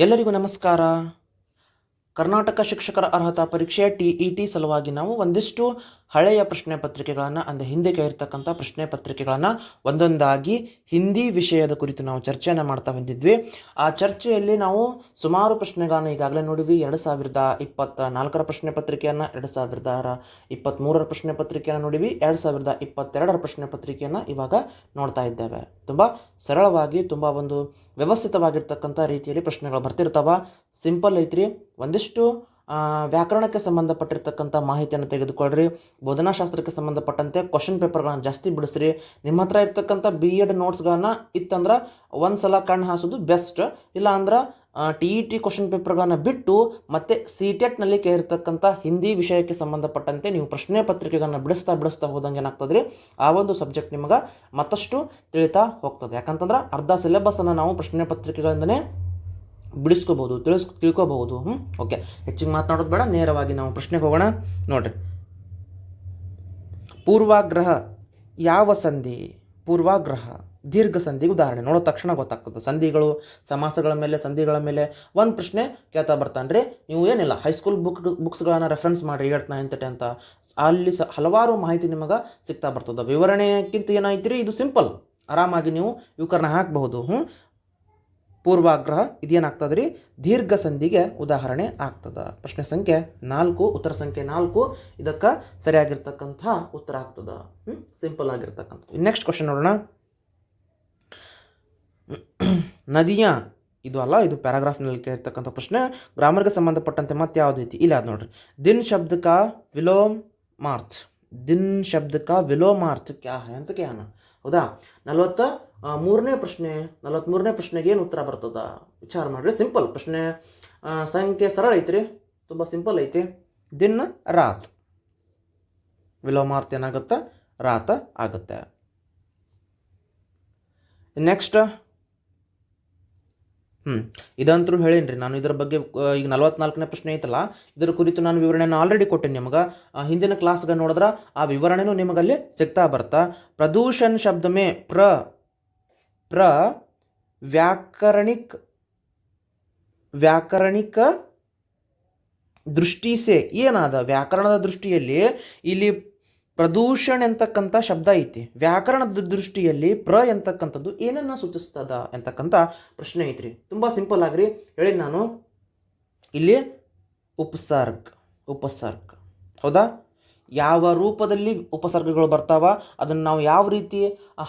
ಎಲ್ಲರಿಗೂ ನಮಸ್ಕಾರ. ಕರ್ನಾಟಕ ಶಿಕ್ಷಕರ ಅರ್ಹತಾ ಪರೀಕ್ಷೆ TET ಸಲುವಾಗಿ ನಾವು ಒಂದಿಷ್ಟು ಹಳೆಯ ಪ್ರಶ್ನೆ ಪತ್ರಿಕೆಗಳನ್ನು ಅಂದರೆ ಹಿಂದೆ ಇರತಕ್ಕಂಥ ಪ್ರಶ್ನೆ ಪತ್ರಿಕೆಗಳನ್ನು ಒಂದೊಂದಾಗಿ ಹಿಂದಿ ವಿಷಯದ ಕುರಿತು ನಾವು ಚರ್ಚೆಯನ್ನು ಮಾಡ್ತಾ ಬಂದಿದ್ವಿ. ಆ ಚರ್ಚೆಯಲ್ಲಿ ನಾವು ಸುಮಾರು ಪ್ರಶ್ನೆಗಳನ್ನು ಈಗಾಗಲೇ ನೋಡಿದ್ವಿ. 2024ರ ಪ್ರಶ್ನೆ ಪತ್ರಿಕೆಯನ್ನು, 2023ರ ಪ್ರಶ್ನೆ ಪತ್ರಿಕೆಯನ್ನು ನೋಡಿವಿ, 2022ರ ಪ್ರಶ್ನೆ ಪತ್ರಿಕೆಯನ್ನು ಇವಾಗ ನೋಡ್ತಾ ಇದ್ದೇವೆ. ತುಂಬ ಸರಳವಾಗಿ, ತುಂಬ ಒಂದು ವ್ಯವಸ್ಥಿತವಾಗಿರ್ತಕ್ಕಂಥ ರೀತಿಯಲ್ಲಿ ಪ್ರಶ್ನೆಗಳು ಬರ್ತಿರ್ತಾವ. ಸಿಂಪಲ್ ಐತ್ರಿ. ಒಂದಿಷ್ಟು ವ್ಯಾಕರಣಕ್ಕೆ ಸಂಬಂಧಪಟ್ಟಿರ್ತಕ್ಕಂಥ ಮಾಹಿತಿಯನ್ನು ತೆಗೆದುಕೊಳ್ಳ್ರಿ. ಬೋಧನಾಶಾಸ್ತ್ರಕ್ಕೆ ಸಂಬಂಧಪಟ್ಟಂತೆ ಕ್ವಶನ್ ಪೇಪರ್ಗಳನ್ನು ಜಾಸ್ತಿ ಬಿಡಿಸ್ರಿ. ನಿಮ್ಮ ಹತ್ರ ಇರ್ತಕ್ಕಂಥ BEd ನೋಟ್ಸ್ಗಳನ್ನು ಇತ್ತಂದ್ರೆ ಒಂದು ಸಲ ಕಣ್ಣು ಹಾಸೋದು ಬೆಸ್ಟ್. ಇಲ್ಲ ಅಂದ್ರೆ TET ಕ್ವಶನ್ ಪೇಪರ್ಗಳನ್ನು ಬಿಟ್ಟು ಮತ್ತೆ CTETನಲ್ಲಿ ಕೇಳಿರ್ತಕ್ಕಂಥ ಹಿಂದಿ ವಿಷಯಕ್ಕೆ ಸಂಬಂಧಪಟ್ಟಂತೆ ನೀವು ಪ್ರಶ್ನೆ ಪತ್ರಿಕೆಗಳನ್ನು ಬಿಡಿಸ್ತಾ ಹೋದಂಗೆ ಏನಾಗ್ತದೆ ರೀ, ಆ ಒಂದು ಸಬ್ಜೆಕ್ಟ್ ನಿಮಗೆ ಮತ್ತಷ್ಟು ತಿಳಿತಾ ಹೋಗ್ತದೆ. ಯಾಕಂತಂದ್ರೆ ಅರ್ಧ ಸಿಲೆಬಸ್ಸನ್ನು ನಾವು ಪ್ರಶ್ನೆ ಪತ್ರಿಕೆಗಳಿಂದನೇ ಬಿಡಿಸ್ಕೋಬಹುದು, ತಿಳ್ಕೋಬಹುದು. ಓಕೆ, ಹೆಚ್ಚಿಗೆ ಮಾತನಾಡೋದು ಬೇಡ, ನೇರವಾಗಿ ನಾವು ಪ್ರಶ್ನೆಗೆ ಹೋಗೋಣ. ನೋಡ್ರಿ, ಪೂರ್ವಾಗ್ರಹ ಯಾವ ಸಂಧಿ? ಪೂರ್ವಾಗ್ರಹ ದೀರ್ಘ ಸಂಧಿಗೆ ಉದಾಹರಣೆ. ನೋಡೋ ತಕ್ಷಣ ಗೊತ್ತಾಗ್ತದೆ. ಸಂಧಿಗಳು, ಸಮಾಸಗಳ ಮೇಲೆ, ಸಂಧಿಗಳ ಮೇಲೆ ಒಂದು ಪ್ರಶ್ನೆ ಕೇಳ್ತಾ ಬರ್ತಾನೆ ರೀ. ನೀವು ಏನಿಲ್ಲ, ಹೈಸ್ಕೂಲ್ ಬುಕ್ಸ್ಗಳನ್ನು ರೆಫರೆನ್ಸ್ ಮಾಡಿ 8th 9th 10th, ಅಲ್ಲಿ ಹಲವಾರು ಮಾಹಿತಿ ನಿಮಗೆ ಸಿಗ್ತಾ ಬರ್ತದೆ. ವಿವರಣೆಕ್ಕಿಂತ ಏನಾಯ್ತು ರೀ, ಇದು ಸಿಂಪಲ್, ಆರಾಮಾಗಿ ನೀವು ಇವುಕರನ್ನ ಹಾಕಬಹುದು. ಪೂರ್ವಾಗ್ರಹ ಇದೇನಾಗ್ತದೆ ರೀ, ದೀರ್ಘ ಸಂಧಿಗೆ ಉದಾಹರಣೆ ಆಗ್ತದೆ. ಪ್ರಶ್ನೆ ಸಂಖ್ಯೆ 4, ಉತ್ತರ ಸಂಖ್ಯೆ 4 ಇದಕ್ಕೆ ಸರಿಯಾಗಿರ್ತಕ್ಕಂಥ ಉತ್ತರ ಆಗ್ತದೆ. ಸಿಂಪಲ್ ಆಗಿರ್ತಕ್ಕಂಥ. ನೆಕ್ಸ್ಟ್ ಕ್ವಶನ್ ನೋಡೋಣ. ನದಿಯ, ಇದು ಅಲ್ಲ, ಇದು ಪ್ಯಾರಾಗ್ರಾಫ್ನಲ್ಲಿ ಕೇಳಿರ್ತಕ್ಕಂಥ ಪ್ರಶ್ನೆ. ಗ್ರಾಮರ್ಗೆ ಸಂಬಂಧಪಟ್ಟಂತೆ ಮತ್ತೆ ಯಾವ್ದು ಐತಿ? ಇಲ್ಲ, ಅದು ನೋಡ್ರಿ. ದಿನ್ ಶಬ್ದ ಕಾ ವಿಲೋಮಾರ್ಥ. ದಿನ್ ಶಬ್ದ ಕಾ ವಿಲೋಮಾರ್ಥ ಕ್ಯಾ ಹೈ ಅಂತ ಕ್ಯಾನ. ಹೌದಾ? 43ನೇ ಪ್ರಶ್ನೆಗೆ ಏನು ಉತ್ತರ ಬರ್ತದ ವಿಚಾರ ಮಾಡ್ರಿ. ಸಿಂಪಲ್ ಪ್ರಶ್ನೆ, ಸಂಖ್ಯೆ ಸರಳ ಐತ್ರಿ, ತುಂಬ ಸಿಂಪಲ್ ಐತಿ. ದಿನ ರಾತ್, ವಿಲೋಮಾರ್ಥ ಏನಾಗುತ್ತೆ? ರಾತ ಆಗುತ್ತೆ. ನೆಕ್ಸ್ಟ್, ಇದಂತರೂ ಹೇಳೀನಿ ನಾನು ಇದರ ಬಗ್ಗೆ. ಈಗ 44ನೇ ಪ್ರಶ್ನೆ ಐತಲ್ಲ, ಇದರ ಕುರಿತು ನಾನು ವಿವರಣೆಯನ್ನು ಆಲ್ರೆಡಿ ಕೊಟ್ಟೇನೆ ನಿಮಗೆ. ಹಿಂದಿನ ಕ್ಲಾಸ್ಗೆ ನೋಡಿದ್ರೆ ಆ ವಿವರಣೆನೂ ನಿಮಗಲ್ಲಿ ಸಿಗ್ತಾ ಬರ್ತಾ. ಪ್ರದೂಷಣ ಶಬ್ದ ಮೇ ಪ್ರ ವ್ಯಾಕರಣಿಕ ದೃಷ್ಟಿ ಸೆ ಏನಾದ? ವ್ಯಾಕರಣದ ದೃಷ್ಟಿಯಲ್ಲಿ ಇಲ್ಲಿ ಪ್ರದೂಷಣ ಎಂತಕ್ಕಂಥ ಶಬ್ದ ಐತಿ. ವ್ಯಾಕರಣದ ದೃಷ್ಟಿಯಲ್ಲಿ ಎಂತಕ್ಕಂಥದ್ದು ಏನನ್ನ ಸೂಚಿಸ್ತದ ಎಂತಕ್ಕಂಥ ಪ್ರಶ್ನೆ ಐತ್ರಿ. ತುಂಬ ಸಿಂಪಲ್ ಆಗ್ರಿ, ಹೇಳಿ ನಾನು. ಇಲ್ಲಿ ಉಪಸರ್ಗ. ಹೌದಾ? ಯಾವ ರೂಪದಲ್ಲಿ ಉಪಸರ್ಗಗಳು ಬರ್ತಾವ, ಅದನ್ನು ನಾವು ಯಾವ ರೀತಿ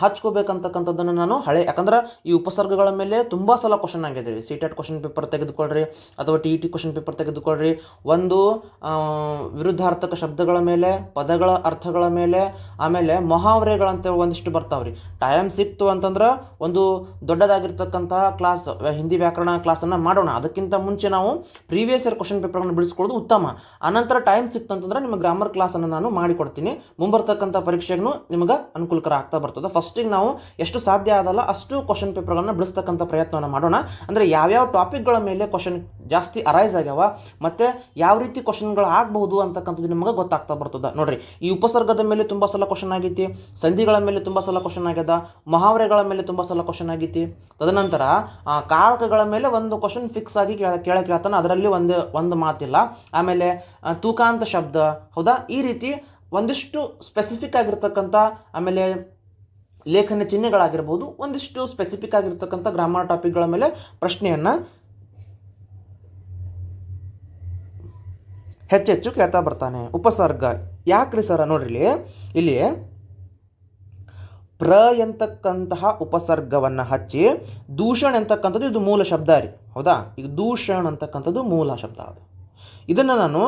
ಹಚ್ಕೋಬೇಕಂತಕ್ಕಂಥದ್ದನ್ನು ನಾನು ಯಾಕಂದ್ರೆ ಈ ಉಪಸರ್ಗಗಳ ಮೇಲೆ ತುಂಬ ಸಲ ಕ್ವಶನ್ ಆಗಿದೆ. CTET ಕ್ವಶನ್ ಪೇಪರ್ ತೆಗೆದುಕೊಳ್ರಿ ಅಥವಾ TET ಕ್ವಶನ್ ಪೇಪರ್ ತೆಗೆದುಕೊಳ್ರಿ. ಒಂದು ವಿರುದ್ಧಾರ್ಥಕ ಶಬ್ದಗಳ ಮೇಲೆ, ಪದಗಳ ಅರ್ಥಗಳ ಮೇಲೆ, ಆಮೇಲೆ ಮೊಹಾವರೆಗಳಂತ ಒಂದಿಷ್ಟು ಬರ್ತಾವ್ರಿ. ಟೈಮ್ ಸಿಕ್ತು ಅಂತಂದ್ರೆ ಒಂದು ದೊಡ್ಡದಾಗಿರ್ತಕ್ಕಂತಹ ಕ್ಲಾಸ್, ಹಿಂದಿ ವ್ಯಾಕರಣ ಕ್ಲಾಸನ್ನು ಮಾಡೋಣ. ಅದಕ್ಕಿಂತ ಮುಂಚೆ ನಾವು ಪ್ರೀವಿಯಸ್ ಇಯರ್ ಕ್ವಶನ್ ಪೇಪರ್ಗಳನ್ನು ಬಿಡಿಸ್ಕೊಳ್ಳೋದು ಉತ್ತಮ. ಆನಂತರ ಟೈಮ್ ಸಿಕ್ತು ಅಂತಂದ್ರೆ ನಿಮ್ಮ ಗ್ರಾಮರ್ ಕ್ಲಾಸನ್ನು ನಾನು ಮಾಡಿಕೊಡ್ತೀನಿ. ಮುಂಬರ್ತಕ್ಕಂಥ ಪರೀಕ್ಷೆಗೂ ನಿಮಗೆ ಅನುಕೂಲಕರ ಆಗ್ತಾ ಬರ್ತದೆ. ಫಸ್ಟಿಗೆ ನಾವು ಎಷ್ಟು ಸಾಧ್ಯ ಆದಲ್ಲ ಅಷ್ಟು ಕ್ವಶನ್ ಪೇಪರ್ಗಳನ್ನು ಬಿಡಿಸ್ತಕ್ಕಂಥ ಪ್ರಯತ್ನವನ್ನು ಮಾಡೋಣ. ಅಂದರೆ ಯಾವ್ಯಾವ ಟಾಪಿಕ್ಗಳ ಮೇಲೆ ಕ್ವಶನ್ ಜಾಸ್ತಿ ಅರೈಸ್ ಆಗ್ಯಾವ ಮತ್ತು ಯಾವ ರೀತಿ ಕ್ವಶನ್ಗಳು ಆಗಬಹುದು ಅಂತಕ್ಕಂಥದ್ದು ನಿಮಗೆ ಗೊತ್ತಾಗ್ತಾ ಬರ್ತದೆ. ನೋಡ್ರಿ, ಈ ಉಪಸರ್ಗದ ಮೇಲೆ ತುಂಬ ಸಲ ಕ್ವಶನ್ ಆಗೈತಿ, ಸಂಧಿಗಳ ಮೇಲೆ ತುಂಬ ಸಲ ಕ್ವಶನ್ ಆಗ್ಯದ, ಮಹಾವರೆಗಳ ಮೇಲೆ ತುಂಬ ಸಲ ಕ್ವಶನ್ ಆಗೈತಿ. ತದನಂತರ ಕಾರಕಗಳ ಮೇಲೆ ಒಂದು ಕ್ವಶನ್ ಫಿಕ್ಸ್ ಆಗಿ ಕೇಳ್ತಾನೆ, ಅದರಲ್ಲಿ ಒಂದು ಮಾತಿಲ್ಲ. ಆಮೇಲೆ ತೂಕಾಂತ ಶಬ್ದ, ಹೌದಾ? ಈ ರೀತಿ ಒಂದಿಷ್ಟು ಸ್ಪೆಸಿಫಿಕ್ ಆಗಿರ್ತಕ್ಕಂಥ, ಆಮೇಲೆ ಲೇಖನ ಚಿಹ್ನೆಗಳಾಗಿರ್ಬೋದು, ಒಂದಿಷ್ಟು ಸ್ಪೆಸಿಫಿಕ್ ಆಗಿರ್ತಕ್ಕಂಥ ಗ್ರಾಮರ್ ಟಾಪಿಕ್ಗಳ ಮೇಲೆ ಪ್ರಶ್ನೆಯನ್ನು ಹೆಚ್ಚೆಚ್ಚು ಕೇಳ್ತಾ ಬರ್ತಾನೆ. ಉಪಸರ್ಗ ಯಾಕ್ರಿ ಸರ? ನೋಡ್ರಿ, ಇಲ್ಲಿ ಎಂತಕ್ಕಂತಹ ಉಪಸರ್ಗವನ್ನು ಹಚ್ಚಿ ದೂಷಣ ಎಂತಕ್ಕಂಥದ್ದು ಇದು ಮೂಲ ಶಬ್ದ ರೀ. ಹೌದಾ? ಈಗ ದೂಷಣ ಅಂತಕ್ಕಂಥದ್ದು ಮೂಲ ಶಬ್ದ. ಅದು ಇದನ್ನು ನಾನು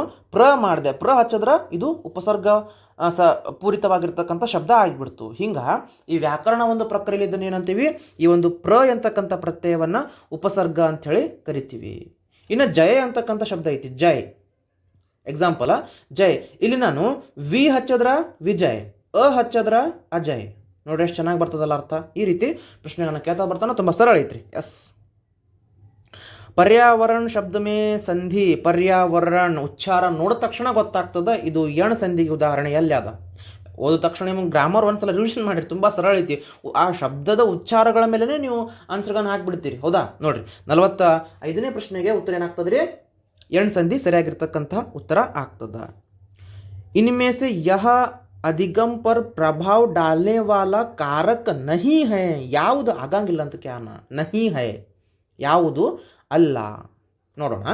ಮಾಡಿದೆ, ಹಚ್ಚಿದ್ರೆ ಇದು ಉಪಸರ್ಗ ಪೂರಿತವಾಗಿರ್ತಕ್ಕಂಥ ಶಬ್ದ ಆಗಿಬಿಡ್ತು. ಹಿಂಗೆ ಈ ವ್ಯಾಕರಣ ಒಂದು ಪ್ರಕ್ರಿಯೆಯಲ್ಲಿ ಇದನ್ನು ಏನಂತೀವಿ, ಈ ಒಂದು ಎಂತಕ್ಕಂಥ ಪ್ರತ್ಯಯವನ್ನು ಉಪಸರ್ಗ ಅಂಥೇಳಿ ಕರಿತೀವಿ. ಇನ್ನು ಜಯ ಅಂತಕ್ಕಂಥ ಶಬ್ದ ಐತಿ, ಜೈ. ಎಕ್ಸಾಂಪಲ್, ಜೈ. ಇಲ್ಲಿ ನಾನು ವಿ ಹಚ್ಚದ್ರ ವಿಜಯ್, ಹಚ್ಚದ್ರ ಅಜಯ್. ನೋಡಿ ಎಷ್ಟು ಚೆನ್ನಾಗಿ ಬರ್ತದಲ್ಲ ಅರ್ಥ. ಈ ರೀತಿ ಪ್ರಶ್ನೆಗಳನ್ನು ಕೇಳ್ತಾ ಬರ್ತಾನೆ, ತುಂಬ ಸರಳ ಐತ್ರಿ. ಎಸ್. ಪರ್ಯಾವರಣ ಶಬ್ದ ಮೇ ಸಂಧಿ. ಪರ್ಯಾವರಣ ಉಚ್ಚಾರ ನೋಡಿದ ತಕ್ಷಣ ಗೊತ್ತಾಗ್ತದೆ ಇದು ಎಣ್ ಸಂಧಿಗೆ ಉದಾಹರಣೆ ಎಲ್ಲಿ ಅದ. ಓದಿದ ತಕ್ಷಣ ನಿಮಗೆ ಗ್ರಾಮರ್ ಒಂದ್ಸಲ ರಿವಿಷನ್ ಮಾಡಿರಿ, ತುಂಬ ಸರಳ ಐತಿ. ಆ ಶಬ್ದದ ಉಚ್ಚಾರಗಳ ಮೇಲೆ ನೀವು ಆನ್ಸರ್ಗಳನ್ನು ಹಾಕಿಬಿಡ್ತೀರಿ. ಹೌದಾ? ನೋಡಿರಿ 45ನೇ ಪ್ರಶ್ನೆಗೆ ಉತ್ತರ ಏನಾಗ್ತದೆ ರೀ? ಎಣ್ ಸಂಧಿ ಸರಿಯಾಗಿರ್ತಕ್ಕಂಥ ಉತ್ತರ ಆಗ್ತದ. इनमें से यह अधिगम पर प्रभाव डालने वाला कारक नहीं है. ಯಾವುದು ಆಗಂಗಿಲ್ಲ ಅಂತ ಕ್ಯಾನ नहीं है, ಯಾವುದು ಅಲ್ಲ. ನೋಡೋಣ.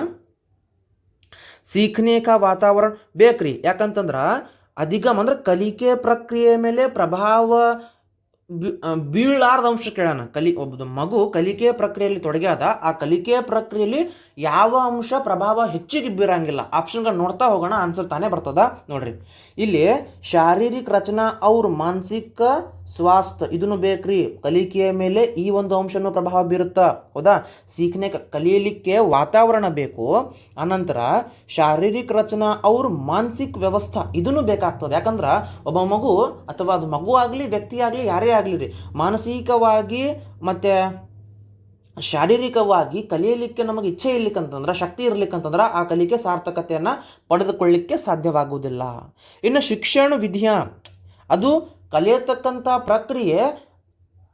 सीखने का वातावरण ಬೇಕ್ರಿ. ಯಾಕಂತಂದ್ರೆ ಅಧಿಗಮ್ ಅಂದ್ರೆ ಕಲಿಕೆ ಪ್ರಕ್ರಿಯೆ ಮೇಲೆ ಪ್ರಭಾವ ಬೀಳಾರ್ದ ಅಂಶ ಕೇಳೋಣ. ಒಬ್ಬ ಮಗು ಕಲಿಕೆ ಪ್ರಕ್ರಿಯೆಯಲ್ಲಿ ತೊಡಗ್ಯಾದ, ಆ ಕಲಿಕೆ ಪ್ರಕ್ರಿಯೆಯಲ್ಲಿ ಯಾವ ಅಂಶ ಪ್ರಭಾವ ಹೆಚ್ಚಿಗೆ ಬೀರಂಗಿಲ್ಲ. ಆಪ್ಷನ್ಗಳು ನೋಡ್ತಾ ಹೋಗೋಣ, ಆನ್ಸರ್ ತಾನೇ ಬರ್ತದ. ನೋಡ್ರಿ, ಇಲ್ಲಿ ಶಾರೀರಿಕ ರಚನಾ ಅವ್ರ ಮಾನಸಿಕ ಸ್ವಾಸ್ಥ್ಯ ಇದನ್ನು ಬೇಕ್ರಿ. ಕಲಿಕೆಯ ಮೇಲೆ ಈ ಒಂದು ಅಂಶನೂ ಪ್ರಭಾವ ಬೀರುತ್ತಾ. ಹೌದಾ? ಸೀಖನೆ ಕಲಿಯಲಿಕ್ಕೆ ವಾತಾವರಣ ಬೇಕು. ಅನಂತರ ಶಾರೀರಿಕ ರಚನಾ ಅವ್ರ ಮಾನಸಿಕ ವ್ಯವಸ್ಥೆ ಇದನ್ನು ಬೇಕಾಗ್ತದೆ. ಯಾಕಂದ್ರೆ ಒಬ್ಬ ಮಗು ಅಥವಾ ಅದು ಮಗು ಆಗಲಿ ವ್ಯಕ್ತಿ ಆಗಲಿ ಯಾರೇ ಆಗಲಿ ರೀ, ಮಾನಸಿಕವಾಗಿ ಮತ್ತು ಶಾರೀರಿಕವಾಗಿ ಕಲಿಯಲಿಕ್ಕೆ ನಮಗೆ ಇಚ್ಛೆ ಇರ್ಲಿಕ್ಕಂತಂದ್ರೆ, ಶಕ್ತಿ ಇರ್ಲಿಕ್ಕಂತಂದ್ರೆ ಆ ಕಲಿಕೆ ಸಾರ್ಥಕತೆಯನ್ನು ಪಡೆದುಕೊಳ್ಳಲಿಕ್ಕೆ ಸಾಧ್ಯವಾಗುವುದಿಲ್ಲ. ಇನ್ನು ಶಿಕ್ಷಣ ವಿಧಿಯ ಅದು ಕಲಿಯತಕ್ಕಂಥ ಪ್ರಕ್ರಿಯೆ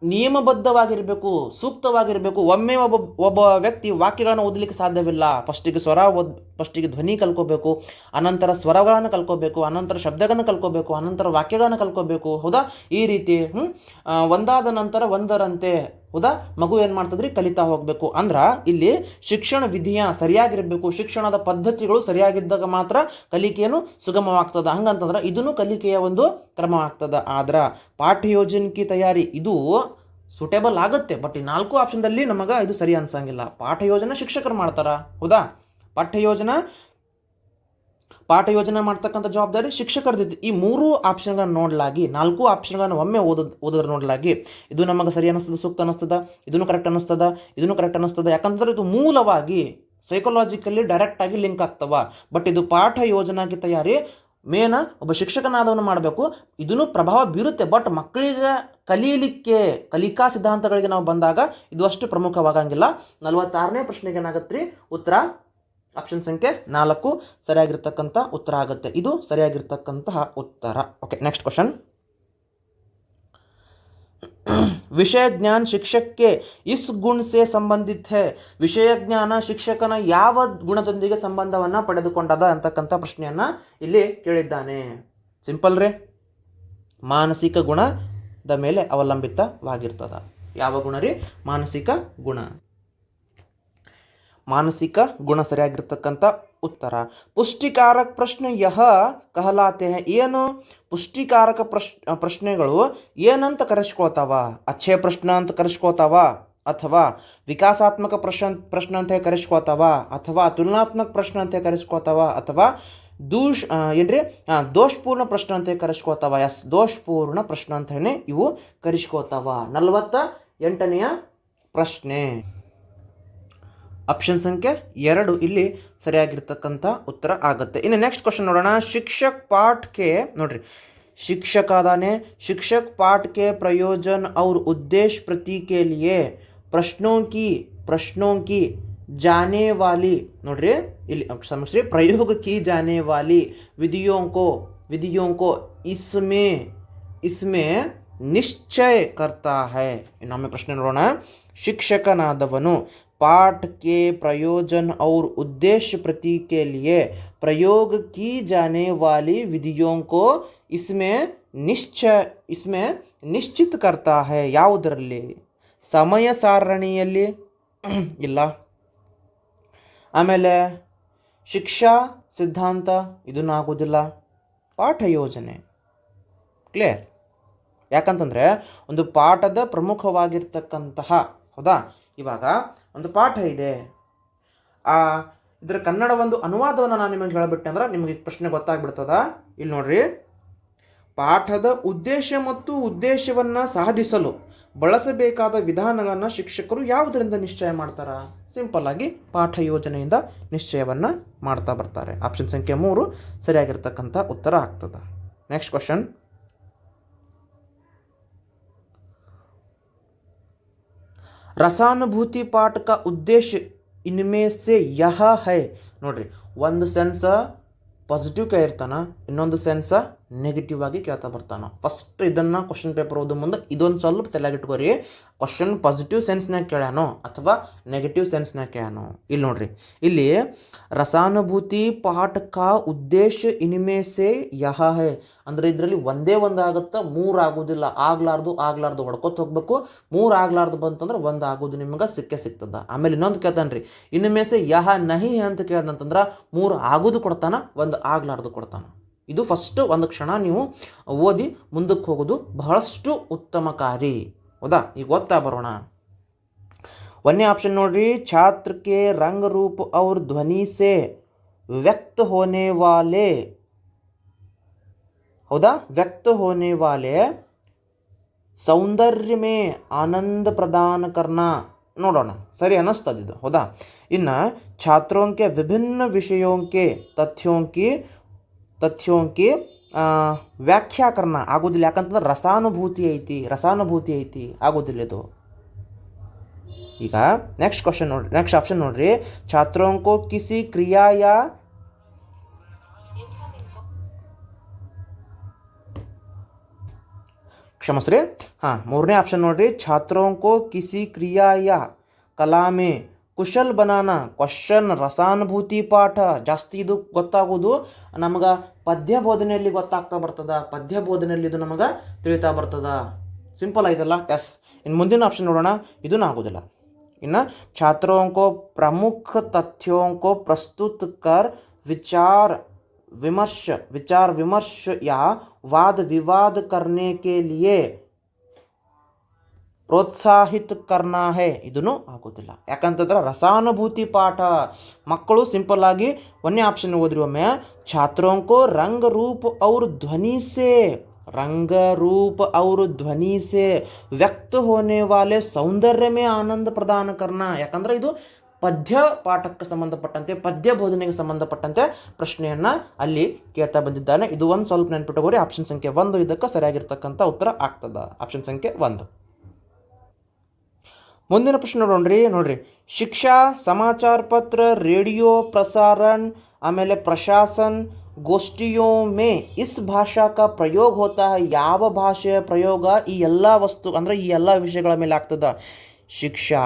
ನಿಯಮಬದ್ಧವಾಗಿರಬೇಕು, ಸೂಕ್ತವಾಗಿರಬೇಕು. ಒಮ್ಮೆ ಒಬ್ಬ ವ್ಯಕ್ತಿ ವಾಕ್ಯಗಳನ್ನು ಓದಲಿಕ್ಕೆ ಸಾಧ್ಯವಿಲ್ಲ. ಫಸ್ಟಿಗೆ ಫಸ್ಟಿಗೆ ಧ್ವನಿ ಕಲ್ಕೋಬೇಕು, ಅನಂತರ ಸ್ವರಗಳನ್ನು ಕಲ್ಕೋಬೇಕು, ಅನಂತರ ಶಬ್ದಗಳನ್ನು ಕಲ್ಕೋಬೇಕು, ಅನಂತರ ವಾಕ್ಯಗಳನ್ನು ಕಲ್ಕೋಬೇಕು. ಹೌದಾ? ಈ ರೀತಿ ಒಂದಾದ ನಂತರ ಒಂದರಂತೆ ಹೌದಾ ಮಗು ಏನು ಮಾಡ್ತದ್ರಿ? ಕಲಿತಾ ಹೋಗಬೇಕು. ಅಂದ್ರೆ ಇಲ್ಲಿ ಶಿಕ್ಷಣ ವಿಧಿಯ ಸರಿಯಾಗಿರಬೇಕು, ಶಿಕ್ಷಣದ ಪದ್ಧತಿಗಳು ಸರಿಯಾಗಿದ್ದಾಗ ಮಾತ್ರ ಕಲಿಕೆಯನ್ನು ಸುಗಮವಾಗ್ತದ. ಹಂಗಂತಂದ್ರೆ ಇದನ್ನು ಕಲಿಕೆಯ ಒಂದು ಕ್ರಮವಾಗ್ತದ. ಆದ್ರೆ ಪಾಠ್ಯ ಯೋಜನೆ ತಯಾರಿ ಇದು ಸೂಟೇಬಲ್ ಆಗುತ್ತೆ. ಬಟ್ ಈ 4 ಆಪ್ಷನ್ದಲ್ಲಿ ನಮಗೆ ಇದು ಸರಿ ಅನ್ಸಂಗಿಲ್ಲ. ಪಾಠ ಯೋಜನೆ ಶಿಕ್ಷಕರು ಮಾಡ್ತಾರ. ಹೌದಾ? ಪಾಠ ಯೋಜನೆ ಮಾಡ್ತಕ್ಕಂಥ ಜವಾಬ್ದಾರಿ ಶಿಕ್ಷಕರದ್ದು. ಈ 3 ಆಪ್ಷನ್ಗಳನ್ನು ನೋಡಲಾಗಿ 4 ಆಪ್ಷನ್ಗಳನ್ನು ಒಮ್ಮೆ ಓದೋದ್ರ ನೋಡಲಾಗಿ ಇದು ನಮಗೆ ಸರಿ ಅನ್ನಿಸ್ತದ, ಸೂಕ್ತ ಅನ್ನಿಸ್ತದ, ಇದನ್ನು ಕರೆಕ್ಟ್ ಅನ್ನಿಸ್ತದ. ಯಾಕಂತಂದ್ರೆ ಇದು ಮೂಲವಾಗಿ ಸೈಕಲಾಜಿಕಲಿ ಡೈರೆಕ್ಟಾಗಿ ಲಿಂಕ್ ಆಗ್ತವ. ಬಟ್ ಇದು ಪಾಠ ಯೋಜನಾಗಿ ತಯಾರಿ ಮೇನ ಒಬ್ಬ ಶಿಕ್ಷಕನಾದವನು ಮಾಡಬೇಕು. ಇದನ್ನು ಪ್ರಭಾವ ಬೀರುತ್ತೆ. ಬಟ್ ಮಕ್ಕಳಿಗೆ ಕಲೀಲಿಕ್ಕೆ ಕಲಿಕಾ ಸಿದ್ಧಾಂತಗಳಿಗೆ ನಾವು ಬಂದಾಗ ಇದು ಅಷ್ಟು ಪ್ರಮುಖವಾಗಂಗಿಲ್ಲ. 46ನೇ ಪ್ರಶ್ನೆಗೆ ಏನಾಗತ್ತೆ ರೀ? ಉತ್ತರ ಆಪ್ಷನ್ ಸಂಖ್ಯೆ 4 ಸರಿಯಾಗಿರ್ತಕ್ಕಂಥ ಉತ್ತರ ಆಗುತ್ತೆ. ಇದು ಸರಿಯಾಗಿರ್ತಕ್ಕಂತಹ ಉತ್ತರ. Okay, next question. ವಿಷಯ ಜ್ಞಾನ ಶಿಕ್ಷಕಕ್ಕೆ ಇಸ್ ಗುಣ ಸೆ ಸಂಬಂಧಿತ ಹೈ. ವಿಷಯ ಜ್ಞಾನ ಶಿಕ್ಷಕನ ಯಾವ ಗುಣದೊಂದಿಗೆ ಸಂಬಂಧವನ್ನು ಪಡೆದುಕೊಂಡದ ಅಂತಕ್ಕಂಥ ಪ್ರಶ್ನೆಯನ್ನು ಇಲ್ಲಿ ಕೇಳಿದ್ದಾನೆ. ಸಿಂಪಲ್ ರೇ, ಮಾನಸಿಕ ಗುಣದ ಮೇಲೆ ಅವಲಂಬಿತವಾಗಿರ್ತದ. ಯಾವ ಗುಣ ರೀ? ಮಾನಸಿಕ ಗುಣ. ಮಾನಸಿಕ ಗುಣ ಸರಿಯಾಗಿರ್ತಕ್ಕಂಥ ಉತ್ತರ. ಪುಷ್ಟಿಕಾರಕ ಪ್ರಶ್ನೆ ಯಹ ಕಹಲಾತೆ ಹೈ. ಏನು ಪುಷ್ಟಿಕಾರಕ ಪ್ರಶ್ನೆಗಳು ಏನಂತ ಕರೆಸ್ಕೊಳ್ತಾವ? ಅಚ್ಛೆ ಪ್ರಶ್ನೆ ಅಂತ ಕರೆಸ್ಕೊಳ್ತಾವ, ಅಥವಾ ವಿಕಾಸಾತ್ಮಕ ಪ್ರಶ್ನೆ ಅಂತ ಕರೆಸ್ಕೊಳ್ತಾವ, ಅಥವಾ ತುಲನಾತ್ಮಕ ಪ್ರಶ್ನೆ ಅಂತ ಕರೆಸ್ಕೊಳ್ತಾವ, ಅಥವಾ ದೋಷಪೂರ್ಣ ಪ್ರಶ್ನೆ ಅಂತ ಕರೆಸ್ಕೊಳ್ತಾವ. ದೋಷಪೂರ್ಣ ಪ್ರಶ್ನೆ ಅಂತ ಹೇಳಿ ಇವು ಕರೆಸ್ಕೊಳ್ತಾವ. 48ನೆಯ ಪ್ರಶ್ನೆ ಆಪ್ಷನ್ ಸಂಖ್ಯೆ 2 ಇಲ್ಲಿ ಸರಿಯಾಗಿರ್ತಕ್ಕಂಥ ಉತ್ತರ ಆಗುತ್ತೆ. ಇನ್ನು ನೆಕ್ಸ್ಟ್ ಕ್ವಶನ್ ನೋಡೋಣ. ಶಿಕ್ಷಕ್ ಪಾಠಕ್ಕೆ ನೋಡ್ರಿ, ಶಿಕ್ಷಕ ಅದಾನೆ. ಶಿಕ್ಷಕ್ पाठ के प्रयोजन और उद्देश्य प्रति के लिए प्रश्नों की जाने वाली ನೋಡ್ರಿ ಇಲ್ಲಿ ಸಮಸ್ಯೆ प्रयोग की जाने वाली विधियों को इसमें निश्चय करता है. ಇನ್ನೊಮ್ಮೆ ಪ್ರಶ್ನೆ ನೋಡೋಣ. ಶಿಕ್ಷಕನಾದವನು पाठ के प्रयोजन और उद्देश्य प्रति के लिए प्रयोग की जाने वाली विधियों को इसमें निश्चित करता है. ಯಾವುದರಲ್ಲಿ? ಸಮಯ ಸಾರಣಿಯಲ್ಲಿ ಇಲ್ಲ. ಆಮೇಲೆ ಶಿಕ್ಷಾ ಸಿದ್ಧಾಂತ ಇದನ್ನು ಆಗೋದಿಲ್ಲ. ಪಾಠ ಯೋಜನೆ ಕ್ಲಿಯರ್. ಯಾಕಂತಂದರೆ ಒಂದು ಪಾಠದ ಪ್ರಮುಖವಾಗಿರ್ತಕ್ಕಂತಹ ಹೌದಾ, ಇವಾಗ ಒಂದು ಪಾಠ ಇದೆ, ಇದರ ಕನ್ನಡ ಒಂದು ಅನುವಾದವನ್ನು ನಾನು ನಿಮಗೆ ಹೇಳಿಬಿಟ್ಟೆ ಅಂದ್ರೆ ನಿಮಗೆ ಪ್ರಶ್ನೆ ಗೊತ್ತಾಗ್ಬಿಡ್ತದ. ಇಲ್ಲಿ ನೋಡ್ರಿ, ಪಾಠದ ಉದ್ದೇಶ ಮತ್ತು ಉದ್ದೇಶವನ್ನು ಸಾಧಿಸಲು ಬಳಸಬೇಕಾದ ವಿಧಾನಗಳನ್ನು ಶಿಕ್ಷಕರು ಯಾವುದರಿಂದ ನಿಶ್ಚಯ ಮಾಡ್ತಾರ? ಸಿಂಪಲ್ ಆಗಿ ಪಾಠ ಯೋಜನೆಯಿಂದ ನಿಶ್ಚಯವನ್ನು ಮಾಡ್ತಾ ಬರ್ತಾರೆ. ಆಪ್ಷನ್ ಸಂಖ್ಯೆ 3 ಸರಿಯಾಗಿರ್ತಕ್ಕಂಥ ಉತ್ತರ ಆಗ್ತದೆ. Next question. ರಸಾನುಭೂತಿ ಪಾಠ का उद्देश्य इनमें से यह है. ನೋಡ್ರಿ, ಒಂದು ಸೆನ್ಸ್ ಪಾಸಿಟಿವ್ ಕೈ ಇರ್ತಾನ, ಇನ್ನೊಂದು ಸೆನ್ಸ್ ನೆಗೆಟಿವ್ ಆಗಿ ಕೇಳ್ತಾ ಬರ್ತಾನೆ. ಫಸ್ಟ್ ಇದನ್ನು ಕ್ವಶನ್ ಪೇಪರ್ ಓದೋ ಮುಂದೆ ಇದೊಂದು ಸ್ವಲ್ಪ ತಲೆಯಾಗಿಟ್ಕೋರಿ. ಕ್ವಶನ್ ಪಾಸಿಟಿವ್ ಸೆನ್ಸ್ನಾಗ ಕೇಳ್ಯಾನೋ ಅಥವಾ ನೆಗೆಟಿವ್ ಸೆನ್ಸ್ನಾಗ ಕೇಳ್ಯಾನೋ. ಇಲ್ಲಿ ನೋಡ್ರಿ, ಇಲ್ಲಿ ರಸಾನುಭೂತಿ ಪಾಠ ಕಾ ಉದ್ದೇಶ ಇನಿಮೆ ಸೆ ಯಹ ಹೇ ಅಂದರೆ ಇದರಲ್ಲಿ ಒಂದೇ ಒಂದು ಆಗುತ್ತೆ, ಮೂರು ಆಗೋದಿಲ್ಲ. ಆಗ್ಲಾರ್ದು ಹೊಡ್ಕೊತ ಹೋಗ್ಬೇಕು. ಮೂರು ಆಗ್ಲಾರ್ದು ಬಂತಂದ್ರೆ ಒಂದು ಆಗೋದು ನಿಮ್ಗೆ ಸಿಗ್ತದ. ಆಮೇಲೆ ಇನ್ನೊಂದು ಕೇಳ್ತಾನೆ ರೀ, ಇನಿಮೆ ಸೆ ಯಹ ನಹಿ ಅಂತ ಕೇಳ್ದಂತಂದ್ರೆ ಮೂರು ಆಗೋದು ಕೊಡ್ತಾನೆ, ಒಂದು ಆಗ್ಲಾರ್ದು ಕೊಡ್ತಾನೆ. ಇದು ಫಸ್ಟ್ ಒಂದು ಕ್ಷಣ ನೀವು ಓದಿ ಮುಂದಕ್ಕೆ ಹೋಗೋದು ಬಹಳಷ್ಟು ಉತ್ತಮಕಾರಿ. ಹೌದಾ? ಈಗ ಓದ್ತಾ ಬರೋಣ. ಒಂದನೇ ಆಪ್ಷನ್ ನೋಡ್ರಿ, ಛಾತ್ರ ಕೆ ರಂಗ್ ರೂಪ್ ಔರ್ ಧ್ವನಿ ಸೆ ವ್ಯಕ್ತ ಹೋನೆ ವಾಲೆ, ಹೌದಾ, ವ್ಯಕ್ತ ಹೋನೆ ವಾಲೆ ಸೌಂದರ್ಯ ಮೇ ಆನಂದ ಪ್ರದಾನ ಕರ್ನಾ. ನೋಡೋಣ ಸರಿ ಅನ್ನಿಸ್ತದೆ ಇದು. ಹೌದಾ? ಇನ್ನು ಛಾತ್ರೋं के ವಿಭಿನ್ನ ವಿಷಯೋं के तथ्यों की ವ್ಯಾಖ್ಯಾ ಕರ್ನ ಆಗೋದಿಲ್ಲ. ಯಾಕಂತಂದ್ರೆ ರಸಾನುಭೂತಿ ಐತಿ ಆಗೋದಿಲ್ಲ ಇದು. ಈಗ ನೆಕ್ಸ್ಟ್ ಆಪ್ಷನ್ ನೋಡ್ರಿ, ಛಾತ್ರೋं को किसी क्रिया या ಕ್ಷಮಸ್ರಿ, ಮೂರನೇ ಆಪ್ಷನ್ ನೋಡ್ರಿ, ಛಾತ್ರೋं को किसी क्रिया या कला में ಕುಶಲ್ ಬನಾನ. ಕ್ವಶನ್ ರಸಾನುಭೂತಿ ಪಾಠ ಜಾಸ್ತಿ ಇದು ಗೊತ್ತಾಗೋದು ನಮಗೆ ಪದ್ಯ ಬೋಧನೆಯಲ್ಲಿ ಗೊತ್ತಾಗ್ತಾ ಬರ್ತದ. ಪದ್ಯ ಬೋಧನೆಯಲ್ಲಿ ಇದು ನಮಗೆ ತಿಳಿತಾ ಬರ್ತದ. ಸಿಂಪಲ್ ಆಯ್ತಲ್ಲ? ಎಸ್. ಇನ್ನು ಮುಂದಿನ ಆಪ್ಷನ್ ನೋಡೋಣ, ಇದೂ ಆಗೋದಿಲ್ಲ. ಇನ್ನು ಛಾತ್ರೋं को प्रमुख तथ्यों को प्रस्तुत कर विचार विमर्श या वाद विवाद करने के लिए ಪ್ರೋತ್ಸಾಹಿತ ಕರ್ನಾ ಹೇ. ಇದೂ ಆಗೋದಿಲ್ಲ. ಯಾಕಂತಂದ್ರೆ ರಸಾನುಭೂತಿ ಪಾಠ ಮಕ್ಕಳು ಸಿಂಪಲ್ ಆಗಿ ಒಂದೇ ಆಪ್ಷನ್ ಓದ್ರಿ ಒಮ್ಮೆ. ಛಾತ್ರೋं को रंग रूप और ಧ್ವನಿ से ವ್ಯಕ್ತ ಹೋನೆ ವಾಲೆ ಸೌಂದರ್ಯ ಮೇ ಆನಂದ ಪ್ರದಾನ ಕರ್ನಾ. ಯಾಕಂದ್ರೆ ಇದು ಪದ್ಯ ಪಾಠಕ್ಕೆ ಸಂಬಂಧಪಟ್ಟಂತೆ, ಪದ್ಯ ಬೋಧನೆಗೆ ಸಂಬಂಧಪಟ್ಟಂತೆ ಪ್ರಶ್ನೆಯನ್ನು ಅಲ್ಲಿ ಕೇಳ್ತಾ ಬಂದಿದ್ದಾನೆ. ಇದು ಒಂದು ಸ್ವಲ್ಪ ನೆನ್ಪಿಟ್ಟುಕೋರಿ. ಆಪ್ಷನ್ ಸಂಖ್ಯೆ 1 ಇದಕ್ಕೆ ಸರಿಯಾಗಿರ್ತಕ್ಕಂಥ ಉತ್ತರ ಆಗ್ತದ. ಆಪ್ಷನ್ ಸಂಖ್ಯೆ 1. ಮುಂದಿನ ಪ್ರಶ್ನೆ ನೋಡ್ರಿ, ಶಿಕ್ಷಾ, ಸಮಾಚಾರ ಪತ್ರ, ರೇಡಿಯೋ ಪ್ರಸಾರಣ, ಆಮೇಲೆ ಪ್ರಶಾಸನ್, ಗೋಷ್ಠಿಯೋ ಮೇ ಇಸ್ ಭಾಷಾ ಕಾ ಪ್ರಯೋಗ ಹೋತಾ ಹೈ. ಯಾವ ಭಾಷೆಯ ಪ್ರಯೋಗ ಈ ಎಲ್ಲ ವಸ್ತು ಅಂದರೆ ಈ ಎಲ್ಲ ವಿಷಯಗಳ ಮೇಲೆ ಆಗ್ತದ? ಶಿಕ್ಷಾ,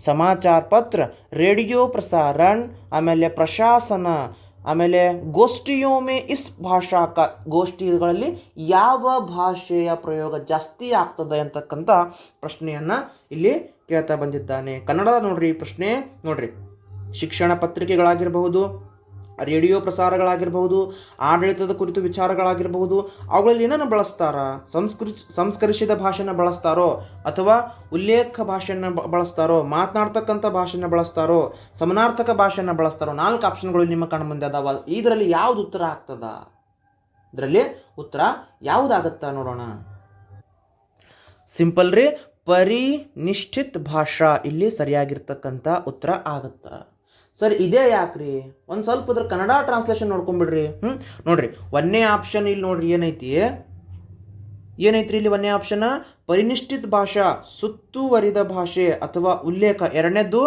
ಸಮಾಚಾರ ಪತ್ರ, ರೇಡಿಯೋ ಪ್ರಸಾರಣ, ಆಮೇಲೆ ಪ್ರಶಾಸನ, ಆಮೇಲೆ ಗೋಷ್ಠಿಯೋ ಮೇ ಇಸ್ ಭಾಷಾ ಕಾ, ಗೋಷ್ಠಿಗಳಲ್ಲಿ ಯಾವ ಭಾಷೆಯ ಪ್ರಯೋಗ ಜಾಸ್ತಿ ಆಗ್ತದೆ ಅಂತಕ್ಕಂಥ ಪ್ರಶ್ನೆಯನ್ನು ಇಲ್ಲಿ ಕೇಳ್ತಾ ಬಂದಿದ್ದಾನೆ. ಕನ್ನಡದ ನೋಡ್ರಿ ಈ ಪ್ರಶ್ನೆ. ನೋಡ್ರಿ, ಶಿಕ್ಷಣ ಪತ್ರಿಕೆಗಳಾಗಿರಬಹುದು, ರೇಡಿಯೋ ಪ್ರಸಾರಗಳಾಗಿರಬಹುದು, ಆಡಳಿತದ ಕುರಿತು ವಿಚಾರಗಳಾಗಿರಬಹುದು, ಅವುಗಳಲ್ಲಿ ಏನನ್ನು ಬಳಸ್ತಾರ? ಸಂಸ್ಕರಿಸಿದ ಭಾಷೆನ ಬಳಸ್ತಾರೋ, ಅಥವಾ ಉಲ್ಲೇಖ ಭಾಷೆಯನ್ನು ಬಳಸ್ತಾರೋ, ಮಾತನಾಡ್ತಕ್ಕಂಥ ಭಾಷೆನ ಬಳಸ್ತಾರೋ, ಸಮನಾರ್ಥಕ ಭಾಷೆಯನ್ನು ಬಳಸ್ತಾರೋ? 4 ಆಪ್ಷನ್ಗಳು ನಿಮ್ಮ ಕಣ್ಣ ಮುಂದೆ ಅದಾವ. ಇದರಲ್ಲಿ ಯಾವ್ದು ಉತ್ತರ ಆಗ್ತದ? ಇದರಲ್ಲಿ ಉತ್ತರ ಯಾವುದಾಗತ್ತಾ ನೋಡೋಣ. ಸಿಂಪಲ್ ರೀ, ಪರಿನಿಷ್ಠಿತ ಭಾಷಾ ಇಲ್ಲಿ ಸರಿಯಾಗಿರ್ತಕ್ಕಂಥ ಉತ್ತರ ಆಗುತ್ತ. ಸರ್ ಇದೇ ಯಾಕ್ರಿ? ಒಂದು ಸ್ವಲ್ಪ ಇದ್ರ ಕನ್ನಡ ಟ್ರಾನ್ಸ್ಲೇಷನ್ ನೋಡ್ಕೊಂಡ್ಬಿಡ್ರಿ. ನೋಡ್ರಿ, ಒಂದನೇ ಆಪ್ಷನ್ ಇಲ್ಲಿ ನೋಡ್ರಿ ಏನೈತ್ರಿ ಇಲ್ಲಿ ಒಂದನೇ ಆಪ್ಷನ್ ಪರಿನಿಷ್ಠಿತ ಭಾಷಾ, ಸುತ್ತುವರಿದ ಭಾಷೆ ಅಥವಾ ಉಲ್ಲೇಖ. ಎರಡನೇದ್ದು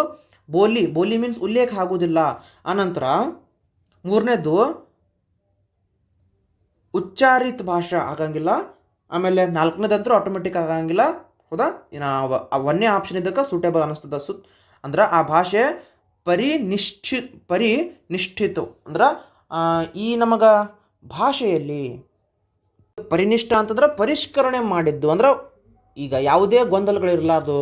ಬೋಲಿ ಮೀನ್ಸ್ ಉಲ್ಲೇಖ ಆಗೋದಿಲ್ಲ. ಆನಂತರ ಮೂರನೇದ್ದು ಉಚ್ಚಾರಿತ ಭಾಷಾ ಆಗಂಗಿಲ್ಲ. ಆಮೇಲೆ 4ನೇದಂತರೂ ಆಟೋಮೆಟಿಕ್ ಆಗಂಗಿಲ್ಲ. ಹೌದಾ? ಇನ್ನು ಒಂದನೇ ಆಪ್ಷನ್ ಇದಕ್ಕೆ ಸೂಟೇಬಲ್ ಅನ್ನಿಸ್ತದ. ಅಂದ್ರೆ ಆ ಭಾಷೆ ಪರಿನಿಷ್ಠಿತ ಅಂದ್ರೆ ಈ ನಮಗೆ ಭಾಷೆಯಲ್ಲಿ ಪರಿನಿಷ್ಠ ಅಂತಂದ್ರೆ ಪರಿಷ್ಕರಣೆ ಮಾಡಿದ್ದು, ಅಂದ್ರೆ ಈಗ ಯಾವುದೇ ಗೊಂದಲಗಳಿರಲಾರ್ದು,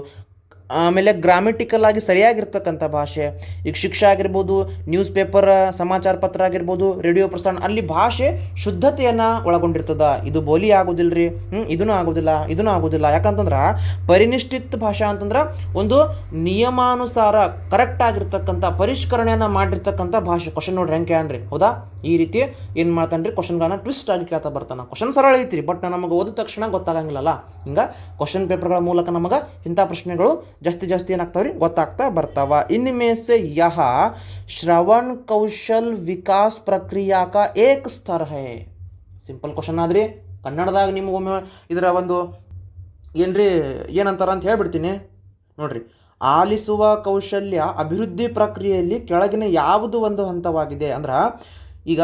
ಆಮೇಲೆ ಗ್ರಾಮೆಟಿಕಲ್ ಆಗಿ ಸರಿಯಾಗಿರ್ತಕ್ಕಂಥ ಭಾಷೆ. ಈಗ ಶಿಕ್ಷೆ ಆಗಿರ್ಬೋದು, ನ್ಯೂಸ್ ಪೇಪರ್ ಸಮಾಚಾರ ಪತ್ರ ಆಗಿರ್ಬೋದು, ರೇಡಿಯೋ ಪ್ರಸಾರ, ಅಲ್ಲಿ ಭಾಷೆ ಶುದ್ಧತೆಯನ್ನು ಒಳಗೊಂಡಿರ್ತದ. ಇದು ಬೋಲಿ ಆಗೋದಿಲ್ರಿ, ಇದೂ ಆಗೋದಿಲ್ಲ. ಯಾಕಂತಂದ್ರೆ ಪರಿನಿಷ್ಠಿತ ಭಾಷಾ ಅಂತಂದ್ರೆ ಒಂದು ನಿಯಮಾನುಸಾರ ಕರೆಕ್ಟ್ ಆಗಿರ್ತಕ್ಕಂಥ ಪರಿಷ್ಕರಣೆಯನ್ನು ಮಾಡಿರ್ತಕ್ಕಂಥ ಭಾಷೆ. ಕ್ವಶನ್ ನೋಡ್ರಿ ಹೆಂಗೆ ಕೇಳ್ರಿ. ಹೌದಾ? ಈ ರೀತಿ ಏನು ಮಾಡ್ತಾನೆ ರೀ, ಕ್ವಶನ್ಗಳನ್ನ ಟ್ವಿಸ್ಟ್ ಆಗಿ ಕೇಳ್ತಾ ಬರ್ತಾನೆ. ಕ್ವಶನ್ ಸರಳ ಐತ್ರಿ, ಬಟ್ ನಮಗೆ ಓದಿದ ತಕ್ಷಣ ಗೊತ್ತಾಗಂಗಿಲ್ಲಲ್ಲ. ಹಿಂಗೆ ಕ್ವಶನ್ ಪೇಪರ್ಗಳ ಮೂಲಕ ನಮಗೆ ಇಂಥ ಪ್ರಶ್ನೆಗಳು ಜಾಸ್ತಿ ಏನಾಗ್ತಾವ್ರಿ ಗೊತ್ತಾಗ್ತಾ ಬರ್ತಾವ. ಇನ್ಮೇ ಸೆ ಯಹ ಶ್ರವಣ ಕೌಶಲ್ ವಿಕಾಸ್ ಪ್ರಕ್ರಿಯಾ ಕಾ ಏಕ್ ಸ್ತರ ಹೈ. ಸಿಂಪಲ್ ಕ್ವಶನ್ ಆದ್ರಿ. ಕನ್ನಡದಾಗ ನಿಮಗೊಮ್ಮೆ ಇದರ ಒಂದು ಏನಂತಾರ ಅಂತ ಹೇಳ್ಬಿಡ್ತೀನಿ ನೋಡ್ರಿ. ಆಲಿಸುವ ಕೌಶಲ್ಯ ಅಭಿವೃದ್ಧಿ ಪ್ರಕ್ರಿಯೆಯಲ್ಲಿ ಕೆಳಗಿನ ಯಾವುದು ಒಂದು ಹಂತವಾಗಿದೆ? ಅಂದ್ರೆ ಈಗ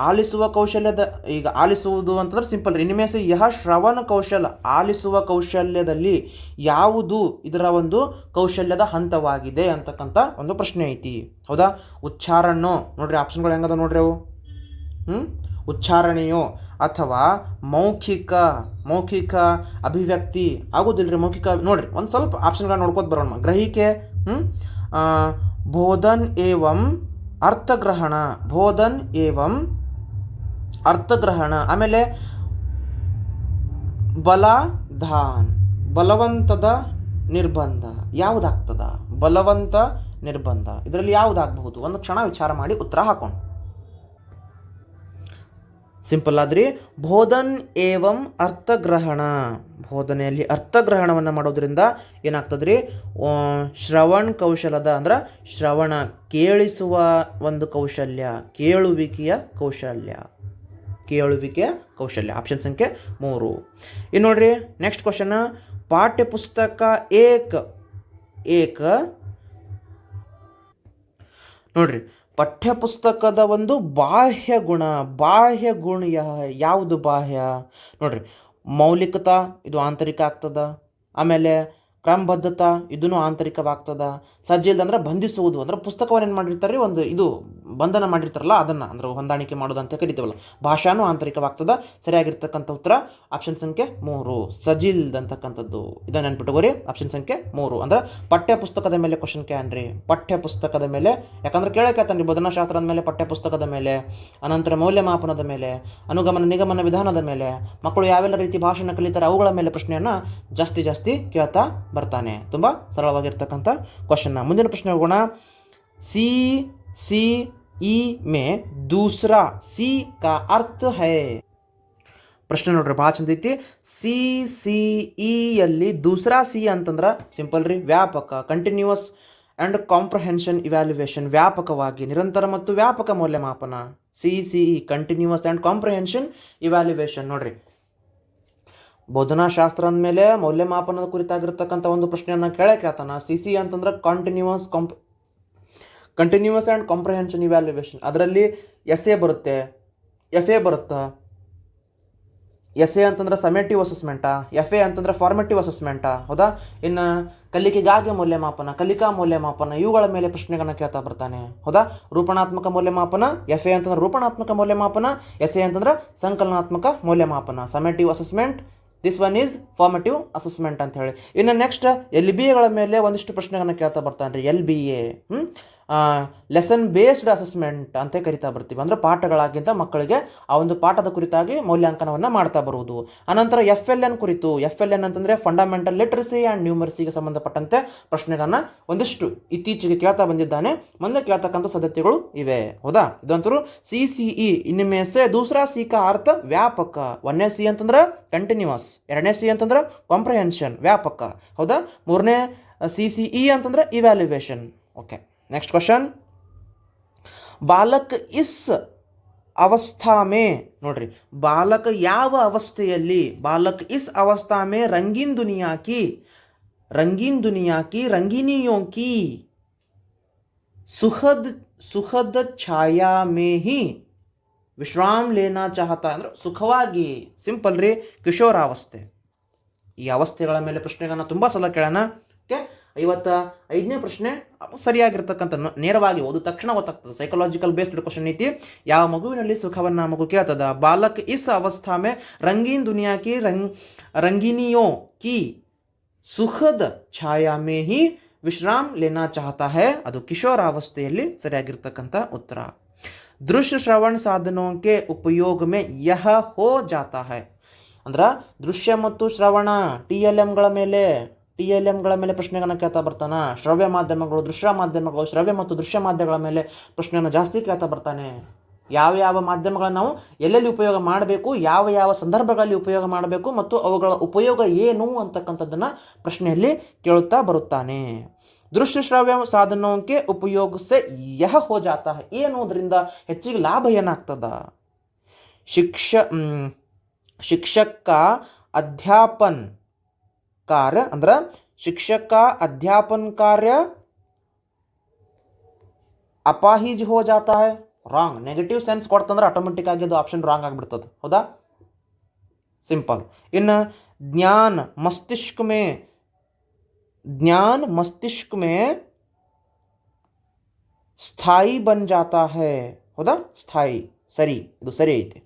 ಆಲಿಸುವ ಕೌಶಲ್ಯದ, ಈಗ ಆಲಿಸುವುದು ಅಂತಂದ್ರೆ ಸಿಂಪಲ್ ರೀ, ಇನಿಮೇಸಿ ಯಹ ಶ್ರವಣ ಕೌಶಲ, ಆಲಿಸುವ ಕೌಶಲ್ಯದಲ್ಲಿ ಯಾವುದು ಇದರ ಒಂದು ಕೌಶಲ್ಯದ ಹಂತವಾಗಿದೆ ಅಂತಕ್ಕಂಥ ಒಂದು ಪ್ರಶ್ನೆ ಐತಿ. ಹೌದಾ? ಉಚ್ಚಾರಣೋ ನೋಡ್ರಿ, ಆಪ್ಷನ್ಗಳು ಹೆಂಗದ ನೋಡ್ರಿ ಅವು. ಉಚ್ಚಾರಣೆಯೋ ಅಥವಾ ಮೌಖಿಕ ಅಭಿವ್ಯಕ್ತಿ ಆಗೋದಿಲ್ಲರಿ. ಮೌಖಿಕ ನೋಡ್ರಿ, ಒಂದು ಸ್ವಲ್ಪ ಆಪ್ಷನ್ಗಳನ್ನ ನೋಡ್ಕೋತ ಬರೋಣ. ಗ್ರಹಿಕೆ, ಬೋಧನ್ ಏವಂ ಅರ್ಥಗ್ರಹಣ, ಬೋಧನ್ ಏವಂ ಅರ್ಥಗ್ರಹಣ. ಆಮೇಲೆ ಬಲಾಧಾನ್, ಬಲವಂತದ ನಿರ್ಬಂಧ ಯಾವುದಾಗ್ತದ? ಬಲವಂತ ನಿರ್ಬಂಧ, ಇದರಲ್ಲಿ ಯಾವುದಾಗಬಹುದು? ಒಂದು ಕ್ಷಣ ವಿಚಾರ ಮಾಡಿ ಉತ್ತರ ಹಾಕೋಣ. ಸಿಂಪಲ್ ಆದ್ರಿ, ಬೋಧನ್ ಏವಂ ಅರ್ಥಗ್ರಹಣ, ಬೋಧನೆಯಲ್ಲಿ ಅರ್ಥಗ್ರಹಣವನ್ನು ಮಾಡೋದ್ರಿಂದ ಏನಾಗ್ತದ್ರಿ? ಶ್ರವಣ ಕೌಶಲದ ಅಂದ್ರೆ ಶ್ರವಣ, ಕೇಳಿಸುವ ಒಂದು ಕೌಶಲ್ಯ, ಕೇಳುವಿಕೆಯ ಕೌಶಲ್ಯ. ಆಪ್ಷನ್ ಸಂಖ್ಯೆ 3. ಇನ್ನು ನೋಡ್ರಿ ನೆಕ್ಸ್ಟ್ ಕ್ವಶನ್, ಪಾಠ್ಯಪುಸ್ತಕ ಏಕ ನೋಡ್ರಿ, ಪಠ್ಯಪುಸ್ತಕದ ಒಂದು ಬಾಹ್ಯ ಗುಣ ಯಾವುದು ಬಾಹ್ಯ? ನೋಡ್ರಿ, ಮೌಲಿಕತಾ ಇದು ಆಂತರಿಕ ಆಗ್ತದ. ಆಮೇಲೆ ಕ್ರಮಬದ್ಧತಾ ಇದೂ ಆಂತರಿಕವಾಗ್ತದ. ಸಜ್ಜಿಲ್ದ ಅಂದ್ರೆ ಬಂಧಿಸುವುದು, ಅಂದ್ರೆ ಪುಸ್ತಕವನ್ನು ಏನು ಮಾಡಿರ್ತಾರೆ, ಒಂದು ಇದು ಬಂಧನ ಮಾಡಿರ್ತಾರಲ್ಲ ಅದನ್ನು ಅಂದ್ರೆ ಹೊಂದಾಣಿಕೆ ಮಾಡೋದು ಅಂತ ಕರಿತೀವಲ್ಲ, ಭಾಷಾನೂ ಆಂತರಿಕವಾಗ್ತದ. ಸರಿಯಾಗಿರ್ತಕ್ಕಂಥ ಉತ್ತರ ಆಪ್ಷನ್ ಸಂಖ್ಯೆ 3, ಸಜಿಲ್ದ್ ಅಂತಕ್ಕಂಥದ್ದು. ಇದನ್ನು ನೆನ್ಪಿಟ್ಟುಕೋರಿ, ಆಪ್ಷನ್ ಸಂಖ್ಯೆ 3. ಅಂದ್ರೆ ಪಠ್ಯ ಪುಸ್ತಕದ ಮೇಲೆ ಕ್ವಶನ್ ಕ್ಯಾನ್ರಿ, ಪಠ್ಯ ಪುಸ್ತಕದ ಮೇಲೆ. ಯಾಕಂದ್ರೆ ಕೇಳಕ್ಕಾತನ್ರಿ, ಬೋಧನಾಶಾಸ್ತ್ರದ ಮೇಲೆ, ಪಠ್ಯ ಪುಸ್ತಕದ ಮೇಲೆ, ಅನಂತರ ಮೌಲ್ಯಮಾಪನದ ಮೇಲೆ, ಅನುಗಮನ ನಿಗಮನ ವಿಧಾನದ ಮೇಲೆ, ಮಕ್ಕಳು ಯಾವೆಲ್ಲ ರೀತಿ ಭಾಷೆನ ಕಲಿತಾರೆ ಅವುಗಳ ಮೇಲೆ ಪ್ರಶ್ನೆಯನ್ನು ಜಾಸ್ತಿ ಕೇಳ್ತಾ ಬರ್ತಾನೆ. ತುಂಬ ಸರಳವಾಗಿರ್ತಕ್ಕಂಥ ಕ್ವಶನ್. ಮುಂದಿನ ಪ್ರಶ್ನೆ ಹೋಗೋಣ. CCE में दूसरा सी का अर्थ है. ಪ್ರಶ್ನೆ ನೋಡ್ರಿ ಭಾಳ ಚಂದ ಐತಿ. CCE ಯಲ್ಲಿ ದೂಸರಾ ಸಿ ಅಂತಂದ್ರೆ ಸಿಂಪಲ್ ರೀ, ವ್ಯಾಪಕ, ಕಂಟಿನ್ಯೂಸ್ ಆ್ಯಂಡ್ ಕಾಂಪ್ರಹೆನ್ಷನ್ ಇವ್ಯಾಲ್ಯುವೇಷನ್, ವ್ಯಾಪಕವಾಗಿ ನಿರಂತರ ಮತ್ತು ವ್ಯಾಪಕ ಮೌಲ್ಯಮಾಪನ. CCE continuous and comprehension evaluation. ನೋಡ್ರಿ, ಬೋಧನಾಶಾಸ್ತ್ರ ಅಂದಮೇಲೆ ಮೌಲ್ಯಮಾಪನದ ಕುರಿತಾಗಿರ್ತಕ್ಕಂಥ ಒಂದು ಪ್ರಶ್ನೆಯನ್ನು ಕೇಳ್ತಾನ. CC ಅಂತಂದ್ರೆ ಕಂಟಿನ್ಯೂಸ್ ಆ್ಯಂಡ್ ಕಾಂಪ್ರಹೆನ್ಷನ್ ಇವ್ಯಾಲ್ಯುವೇಷನ್. ಅದರಲ್ಲಿ SA ಬರುತ್ತೆ, FA ಬರುತ್ತೆ. SA ಅಂತಂದ್ರೆ ಸಮೇಟಿವ್ ಅಸೆಸ್ಮೆಂಟಾ, FA ಅಂತಂದ್ರೆ ಫಾರ್ಮೇಟಿವ್ ಅಸೆಸ್ಮೆಂಟಾ. ಹೌದಾ? ಇನ್ನು ಕಲಿಕೆಗಾಗಿ ಮೌಲ್ಯಮಾಪನ, ಕಲಿಕಾ ಮೌಲ್ಯಮಾಪನ, ಇವುಗಳ ಮೇಲೆ ಪ್ರಶ್ನೆಗಳನ್ನ ಕೇಳ್ತಾ ಬರ್ತಾನೆ. ಹೌದಾ? ರೂಪಣಾತ್ಮಕ ಮೌಲ್ಯಮಾಪನ, FA ಅಂತಂದ್ರೆ ರೂಪಣಾತ್ಮಕ ಮೌಲ್ಯಮಾಪನ, SA ಅಂತಂದ್ರೆ ಸಂಕಲನಾತ್ಮಕ ಮೌಲ್ಯಮಾಪನ. Summative assessment, this one is formative assessment ಅಂತ ಹೇಳಿ. ಇನ್ನು ನೆಕ್ಸ್ಟ್ LBAಗಳ ಮೇಲೆ ಒಂದಿಷ್ಟು ಪ್ರಶ್ನೆಗಳನ್ನ ಕೇಳ್ತಾ ಬರ್ತಾನೆ ರೀ. LBA ಲೆಸನ್ ಬೇಸ್ಡ್ ಅಸೆಸ್ಮೆಂಟ್ ಅಂತ ಕರಿತಾ ಬರ್ತೀವಿ. ಅಂದರೆ ಪಾಠಗಳಾಗಿಂತ ಮಕ್ಕಳಿಗೆ ಆ ಒಂದು ಪಾಠದ ಕುರಿತಾಗಿ ಮೌಲ್ಯಾಂಕನವನ್ನು ಮಾಡ್ತಾ ಬರುವುದು. ಅನಂತರ FLN ಕುರಿತು, FLN ಅಂತಂದರೆ ಫಂಡಮೆಂಟಲ್ ಲಿಟ್ರಸಿ ಆ್ಯಂಡ್ ನ್ಯೂಮರ್ಸಿಗೆ ಸಂಬಂಧಪಟ್ಟಂತೆ ಪ್ರಶ್ನೆಗಳನ್ನ ಒಂದಿಷ್ಟು ಇತ್ತೀಚೆಗೆ ಕೇಳ್ತಾ ಬಂದಿದ್ದಾನೆ, ಮುಂದೆ ಕೇಳ್ತಕ್ಕಂಥ ಸಾಧ್ಯತೆಗಳು ಇವೆ. ಹೌದಾ? ಇದಂತರೂ CCE ಇನ್ಮೇ ಸೆ ದೂಸರಾ ಸಿ ಕಾ ಅರ್ಥ ವ್ಯಾಪಕ. 1ನೇ ಸಿ ಅಂತಂದ್ರೆ ಕಂಟಿನ್ಯೂಸ್, 2ನೇ ಸಿ ಅಂತಂದ್ರೆ ಕಾಂಪ್ರಹೆನ್ಷನ್ ವ್ಯಾಪಕ. ಹೌದಾ? 3ನೇ CCE ಅಂತಂದ್ರೆ ಇವ್ಯಾಲ್ಯುವೇಷನ್. ಓಕೆ, नेक्स्ट क्वेश्चन, बालक इस अवस्था में नोड्री, बालक याव अवस्थेयल्ली, बालक इस अवस्था में रंगीन दुनिया की रंगीनियों की सुखद छाया में ही विश्राम लेना चाहता है. ಅಂದ್ರೆ ಸುಖವಾಗಿ, ಸಿಂಪಲ್ ರೀ, ಕಿಶೋರಾವಸ್ಥೆ. ಈ ಅವಸ್ಥೆಗಳ ಮೇಲೆ ಪ್ರಶ್ನೆಗಳನ್ನ ತುಂಬ ಸಲ ಕೇಳೋಣ. ಓಕೆ, 55ನೇ ಪ್ರಶ್ನೆ ಸರಿಯಾಗಿರ್ತಕ್ಕಂಥ, ನೇರವಾಗಿ ಓದು ತಕ್ಷಣ ಗೊತ್ತಾಗ್ತದೆ. ಸೈಕಲಾಜಿಕಲ್ ಬೇಸ್ಡ್ ಕ್ವಶನ್ ಐತಿ. ಯಾವ ಮಗುವಿನಲ್ಲಿ ಸುಖವನ್ನು ಮಗು ಕೇಳ್ತದ? ಬಾಲಕ್ ಇಸ್ ಅವಸ್ಥಾ ಮೇ ರಂಗೀನ್ ದುನಿಯಾ ಕಿ ರಂಗಿನಿಯೋ ಕಿ ಸುಖದ ಛಾಯಾ ಮೇ ಹಿ ವಿಶ್ರಾಮ್ ಲೇನಾ ಚಾಹತಾ ಹೈ. ಅದು ಕಿಶೋರಾವಸ್ಥೆಯಲ್ಲಿ ಸರಿಯಾಗಿರ್ತಕ್ಕಂಥ ಉತ್ತರ. ದೃಶ್ಯ ಶ್ರವಣ ಸಾಧನೋ ಕೆ ಉಪಯೋಗ ಮೇ ಯಹ ಹೋ ಜಾತಾ ಹೈ. ಅಂದ್ರೆ ದೃಶ್ಯ ಮತ್ತು ಶ್ರವಣ TLMಗಳ ಮೇಲೆ ಪ್ರಶ್ನೆಗಳನ್ನ ಕೇಳ್ತಾ ಬರ್ತಾನೆ. ಶ್ರವ್ಯ ಮಾಧ್ಯಮಗಳು, ದೃಶ್ಯ ಮಾಧ್ಯಮಗಳು, ಶ್ರವ್ಯ ಮತ್ತು ದೃಶ್ಯ ಮಾಧ್ಯಮಗಳ ಮೇಲೆ ಪ್ರಶ್ನೆಯನ್ನು ಜಾಸ್ತಿ ಕೇಳ್ತಾ ಬರ್ತಾನೆ. ಯಾವ ಮಾಧ್ಯಮಗಳನ್ನು ನಾವು ಎಲ್ಲೆಲ್ಲಿ ಉಪಯೋಗ ಮಾಡಬೇಕು, ಯಾವ ಸಂದರ್ಭಗಳಲ್ಲಿ ಉಪಯೋಗ ಮಾಡಬೇಕು ಮತ್ತು ಅವುಗಳ ಉಪಯೋಗ ಏನು ಅಂತಕ್ಕಂಥದ್ದನ್ನು ಪ್ರಶ್ನೆಯಲ್ಲಿ ಕೇಳುತ್ತಾ ಬರುತ್ತಾನೆ. ದೃಶ್ಯ ಶ್ರವ್ಯ ಸಾಧನಕ್ಕೆ ಉಪಯೋಗ ಸೆ ಯಹ ಹೋ ಜಾತಾ ಹೈ. ಏನೋದ್ರಿಂದ ಹೆಚ್ಚಿಗೆ ಲಾಭ ಏನಾಗ್ತದ? ಶಿಕ್ಷಕ ಅಧ್ಯಾಪನ ಕಾರ್ಯ ಅಂದ್ರೆ ಶಿಕ್ಷಕ ಅಧ್ಯಾಪನ ಕಾರ್ಯ ಅಪಾಹಿಜ್ ಹೋ ಜಾತಾ ಹೈ. ರಾಂಗ್. ನೆಗೆಟಿವ್ ಸೆನ್ಸ್ ಕೊಡ್ತಂದ್ರೆ ಆಟೋಮೆಟಿಕ್ ಆಗಿ ಅದು ಆಪ್ಷನ್ ರಾಂಗ್ ಆಗಿಬಿಡ್ತದೆ. ಹೌದಾ? सिंपल. इನ್ನು ज्ञान मस्तिष्क में स्थायी बन जाता है. ಹೌದಾ? ಸ್ಥಾಯಿ. ಸರಿ, ಇದು ಸರಿ ಐತೆ.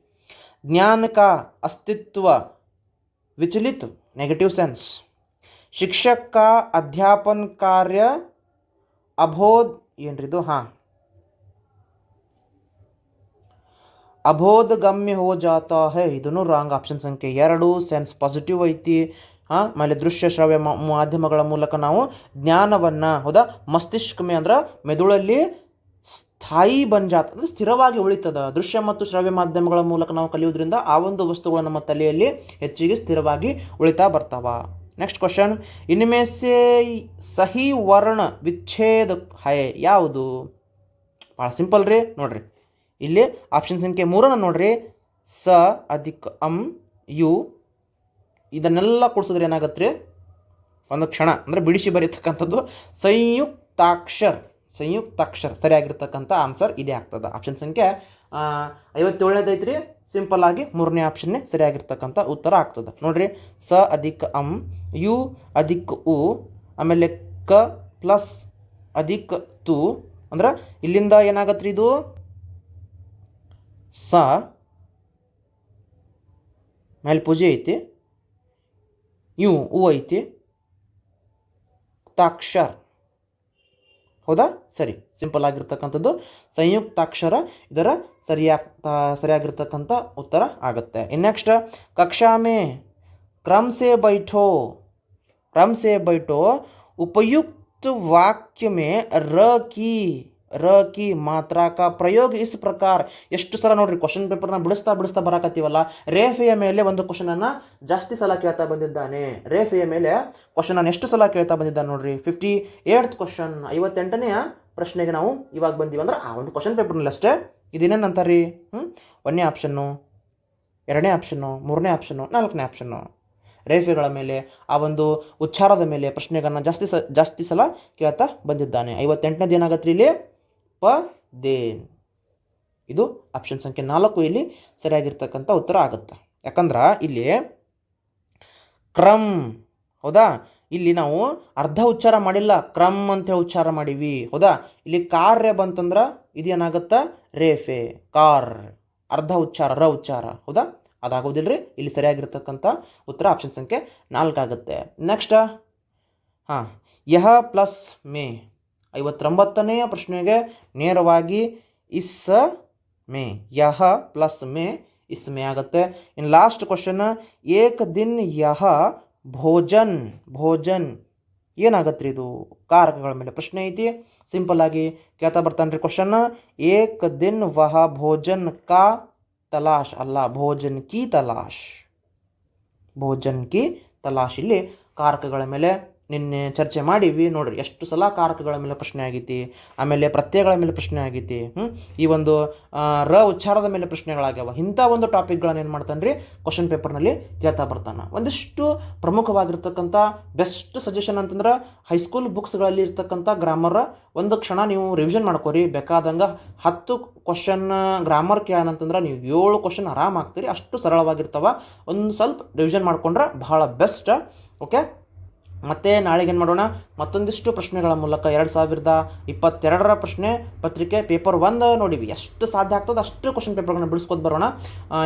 ज्ञान का अस्तित्व विचलित, नेगेटिव सेंस. शिक्षक का अध्यापन कार्य अबोध, ಏನ್ರಿದು? ಹಾಂ, ಅಬೋಧಗಮ್ಯ ಹೋ ಜಾತಾ ಹೈ. ಇದನ್ನು ರಾಂಗ್. ಆಪ್ಷನ್ ಸಂಖ್ಯೆ 2 ಸೆನ್ಸ್ ಪಾಸಿಟಿವ್ ಐತಿ. ಆಮೇಲೆ ದೃಶ್ಯ ಶ್ರವ್ಯ ಮಾಧ್ಯಮಗಳ ಮೂಲಕ ನಾವು ಜ್ಞಾನವನ್ನು, ಹೌದಾ, ಮಸ್ತಿಷ್ಕ ಅಂದ್ರೆ ಮೆದುಳಲ್ಲಿ ಸ್ಥಾಯಿ ಬಂಜಾತ ಅಂದರೆ ಸ್ಥಿರವಾಗಿ ಉಳಿತದ. ದೃಶ್ಯ ಮತ್ತು ಶ್ರವ್ಯ ಮಾಧ್ಯಮಗಳ ಮೂಲಕ ನಾವು ಕಲಿಯೋದ್ರಿಂದ ಆ ಒಂದು ವಸ್ತುಗಳು ನಮ್ಮ ತಲೆಯಲ್ಲಿ ಹೆಚ್ಚಿಗೆ ಸ್ಥಿರವಾಗಿ ಉಳಿತಾ ಬರ್ತಾವ. Next question. ಇನ್ಮೇ ಸೇ ಸಹಿ ವರ್ಣ ವಿಚ್ಛೇದ ಹೈ ಯಾವುದು? ಭಾಳ ಸಿಂಪಲ್ ರೀ. ನೋಡ್ರಿ, ಇಲ್ಲಿ ಆಪ್ಷನ್ ಸಂಖ್ಯೆ 3 ನೋಡ್ರಿ. ಸ ಅಧಿಕ ಅಂ ಯು, ಇದನ್ನೆಲ್ಲ ಕೂಡಿಸಿದ್ರೆ ಏನಾಗತ್ತೆ ರೀ? ಒಂದು ಕ್ಷಣ ಅಂದರೆ ಬಿಡಿಸಿ ಬರೀತಕ್ಕಂಥದ್ದು ಸಂಯುಕ್ತಾಕ್ಷರ ಸರಿಯಾಗಿರ್ತಕ್ಕಂಥ ಆನ್ಸರ್ ಇದೇ ಆಗ್ತದೆ. ಆಪ್ಷನ್ ಸಂಖ್ಯೆ 57 ಐತ್ರಿ. ಸಿಂಪಲ್ ಆಗಿ 3ನೇ ಆಪ್ಷನ್ನೇ ಸರಿಯಾಗಿರ್ತಕ್ಕಂಥ ಉತ್ತರ ಆಗ್ತದೆ. ನೋಡ್ರಿ, ಸ ಅಧಿಕ ಅಂ, ಯು ಅಧಿಕ ಉ, ಆಮೇಲೆ ಕ ಪ್ಲಸ್ ಅಧಿಕ ತು, ಅಂದ್ರೆ ಇಲ್ಲಿಂದ ಏನಾಗತ್ರಿ? ಇದು ಸ ಮೇಲೆ ಪೂಜೆ ಐತಿ, ಯು ಉ ಐತಿ, ತಾಕ್ಷರ. ಹೌದಾ? ಸರಿ, ಸಿಂಪಲ್ ಆಗಿರ್ತಕ್ಕಂಥದ್ದು ಸಂಯುಕ್ತಾಕ್ಷರ ಇದರ ಸರಿಯಾಗಿರ್ತಕ್ಕಂಥ ಉತ್ತರ ಆಗುತ್ತೆ. ಇನ್ನು ನೆಕ್ಸ್ಟ್, ಕಕ್ಷಾ ಮೇ क्रम से बैठो उपयुक्त वाक्य में र की मात्रा का प्रयोग इस प्रकार. ಎಷ್ಟು ಸಲ ನೋಡ್ರಿ ಕ್ವಶನ್ ಪೇಪರ್ನ ಬಿಡಿಸ್ತಾ ಬರಾಕತ್ತೀವಲ್ಲ, ರೇಫೆಯ ಮೇಲೆ ಒಂದು ಕ್ವಶನನ್ನು ಜಾಸ್ತಿ ಸಲ ಕೇಳ್ತಾ ಬಂದಿದ್ದಾನೆ. ರೇಫೆಯ ಮೇಲೆ ಕ್ವಶನನ್ನು ಎಷ್ಟು ಸಲ ಕೇಳ್ತಾ ಬಂದಿದ್ದಾನೆ ನೋಡ್ರಿ. 58th ಕ್ವಶನ್, 58ನೇ ಪ್ರಶ್ನೆಗೆ ನಾವು ಇವಾಗ ಬಂದೀವಿ ಅಂದ್ರೆ ಆ ಒಂದು ಕ್ವಶನ್ ಪೇಪರ್ನಲ್ಲಿ ಅಷ್ಟೇ. ಇದೇನೇನು ಅಂತಾರ್ರಿ? 1ನೇ ಆಪ್ಷನ್ನು, 2ನೇ ಆಪ್ಷನ್ನು, 3ನೇ ಆಪ್ಷನ್ನು, 4ನೇ ಆಪ್ಷನ್ನು. ರೇಫೆಗಳ ಮೇಲೆ, ಆ ಒಂದು ಉಚ್ಚಾರದ ಮೇಲೆ ಪ್ರಶ್ನೆಗಳನ್ನ ಜಾಸ್ತಿ ಸಲ ಕೇಳ್ತಾ ಬಂದಿದ್ದಾನೆ. 58ನೇದು ಏನಾಗತ್ತೆ ಇಲ್ಲಿ? ಪ ದೇನ್. ಇದು ಆಪ್ಷನ್ ಸಂಖ್ಯೆ 4 ಇಲ್ಲಿ ಸರಿಯಾಗಿರ್ತಕ್ಕಂಥ ಉತ್ತರ ಆಗುತ್ತೆ. ಯಾಕಂದ್ರೆ ಇಲ್ಲಿ ಕ್ರಮ್, ಹೌದಾ, ಇಲ್ಲಿ ನಾವು ಅರ್ಧ ಉಚ್ಚಾರ ಮಾಡಿಲ್ಲ, ಕ್ರಮ್ ಅಂತೇಳಿ ಉಚ್ಚಾರ ಮಾಡೀವಿ. ಹೌದಾ? ಇಲ್ಲಿ ಕಾರ್ಯ ಬಂತಂದ್ರೆ ಇದೇನಾಗುತ್ತಾ? ರೇಫೆ, ಕಾರ್, ಅರ್ಧ ಉಚ್ಚಾರ, ರ ಉಚ್ಚಾರ. ಹೌದಾ? ಅದಾಗೋದಿಲ್ಲ ರೀ. ಇಲ್ಲಿ ಸರಿಯಾಗಿರ್ತಕ್ಕಂಥ ಉತ್ತರ ಆಪ್ಷನ್ ಸಂಖ್ಯೆ 4 ಆಗುತ್ತೆ. ನೆಕ್ಸ್ಟ್, ಹಾಂ, ಯಹ ಪ್ಲಸ್ ಮೇ, 59ನೇ ಪ್ರಶ್ನೆಗೆ ನೇರವಾಗಿ ಇಸ್ ಮೇ, ಯಹ ಪ್ಲಸ್ ಮೇ ಇಸ್ ಮೇ ಆಗುತ್ತೆ. ಇನ್ನು ಲಾಸ್ಟ್ ಕ್ವಶನ್, ಏಕ್ ದಿನ್ ಯಹ ಭೋಜನ್ ಏನಾಗತ್ತೆ ರೀ? ಇದು ಕಾರಕಗಳ ಮೇಲೆ ಪ್ರಶ್ನೆ ಐತಿ. ಸಿಂಪಲ್ ಆಗಿ ಕೇಳ್ತಾ ಬರ್ತಾನೆ ರೀ ಕ್ವಶನ್. ಏಕ್ ದಿನ್ ವಹ ಭೋಜನ್ ಕಾ ತಲಾಶ್ ಅಲ್ಲ, ಭೋಜನ್ ಕಿ ತಲಾಶ್. ಇಲ್ಲಿ ಕಾರಕಗಳ ಮೇಲೆ ನಿನ್ನೆ ಚರ್ಚೆ ಮಾಡೀವಿ. ನೋಡ್ರಿ ಎಷ್ಟು ಸಲ ಕಾರಕಗಳ ಮೇಲೆ ಪ್ರಶ್ನೆ ಆಗೈತಿ, ಆಮೇಲೆ ಪ್ರತ್ಯಯಗಳ ಮೇಲೆ ಪ್ರಶ್ನೆ ಆಗೈತಿ, ಈ ಒಂದು ರ ಉಚ್ಚಾರದ ಮೇಲೆ ಪ್ರಶ್ನೆಗಳಾಗ್ಯಾವ. ಇಂಥ ಒಂದು ಟಾಪಿಕ್ಗಳನ್ನ ಏನು ಮಾಡ್ತಾನೆ ರೀ ಕ್ವಶನ್ ಪೇಪರ್ನಲ್ಲಿ ಕೇಳ್ತಾ ಬರ್ತಾನೆ. ಒಂದಿಷ್ಟು ಪ್ರಮುಖವಾಗಿರ್ತಕ್ಕಂಥ ಬೆಸ್ಟ್ ಸಜೆಷನ್ ಅಂತಂದ್ರೆ ಹೈಸ್ಕೂಲ್ ಬುಕ್ಸ್ಗಳಲ್ಲಿ ಇರ್ತಕ್ಕಂಥ ಗ್ರಾಮರ್ ಒಂದು ಕ್ಷಣ ನೀವು ರಿವಿಷನ್ ಮಾಡ್ಕೋರಿ. ಬೇಕಾದಂಗೆ 10 ಕ್ವಶನ್ ಗ್ರಾಮರ್ ಕೇಳೋಣಂತಂದ್ರೆ ನೀವು 7 ಕ್ವಶನ್ ಆರಾಮ ಆಗ್ತೀರಿ. ಅಷ್ಟು ಸರಳವಾಗಿರ್ತಾವ. ಒಂದು ಸ್ವಲ್ಪ ರಿವಿಷನ್ ಮಾಡ್ಕೊಂಡ್ರೆ ಬಹಳ ಬೆಸ್ಟ್. ಓಕೆ, ಮತ್ತೆ ನಾಳೆಗೆ ಏನು ಮಾಡೋಣ? ಮತ್ತೊಂದಿಷ್ಟು ಪ್ರಶ್ನೆಗಳ ಮೂಲಕ 2022ರ ಪ್ರಶ್ನೆ ಪತ್ರಿಕೆ ಪೇಪರ್ 1 ನೋಡಿವಿ. ಎಷ್ಟು ಸಾಧ್ಯ ಆಗ್ತದೆ ಅಷ್ಟು ಕ್ವಶನ್ ಪೇಪರ್ಗಳನ್ನ ಬಿಡಿಸ್ಕೊತ ಬರೋಣ.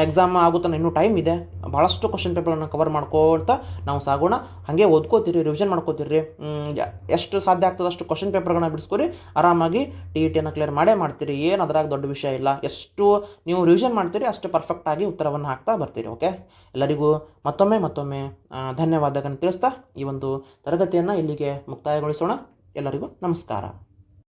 ಎಕ್ಸಾಮ್ ಆಗುತ್ತಾನೆ, ಇನ್ನೂ ಟೈಮ್ ಇದೆ. ಭಾಳಷ್ಟು ಕ್ವಶನ್ ಪೇಪರ್ಗಳನ್ನ ಕವರ್ ಮಾಡ್ಕೊಳ್ತಾ ನಾವು ಸಾಗೋಣ. ಹಾಗೆ ಓದ್ಕೋತೀರಿ, ರಿವಿಷನ್ ಮಾಡ್ಕೋತೀರಿ. ಎಷ್ಟು ಸಾಧ್ಯ ಆಗ್ತದೆ ಅಷ್ಟು ಕ್ವಶನ್ ಪೇಪರ್ಗಳನ್ನ ಬಿಡಿಸ್ಕೊರಿ. ಆರಾಮಾಗಿ TETಯನ್ನು ಕ್ಲಿಯರ್ ಮಾಡ್ತೀರಿ. ಏನು ಅದ್ರಾಗ ದೊಡ್ಡ ವಿಷಯ ಇಲ್ಲ. ಎಷ್ಟು ನೀವು ರಿವಿಷನ್ ಮಾಡ್ತೀರಿ ಅಷ್ಟು ಪರ್ಫೆಕ್ಟಾಗಿ ಉತ್ತರವನ್ನು ಹಾಕ್ತಾ ಬರ್ತೀರಿ. ಓಕೆ, ಎಲ್ಲರಿಗೂ ಮತ್ತೊಮ್ಮೆ ಧನ್ಯವಾದಗಳನ್ನು ತಿಳಿಸ್ತಾ ಈ ಒಂದು ತರಗತಿಯನ್ನು ಇಲ್ಲಿಗೆ ಮುಕ್ತಾಯಗೊಳಿಸೋಣ. ಎಲ್ಲರಿಗೂ ನಮಸ್ಕಾರ.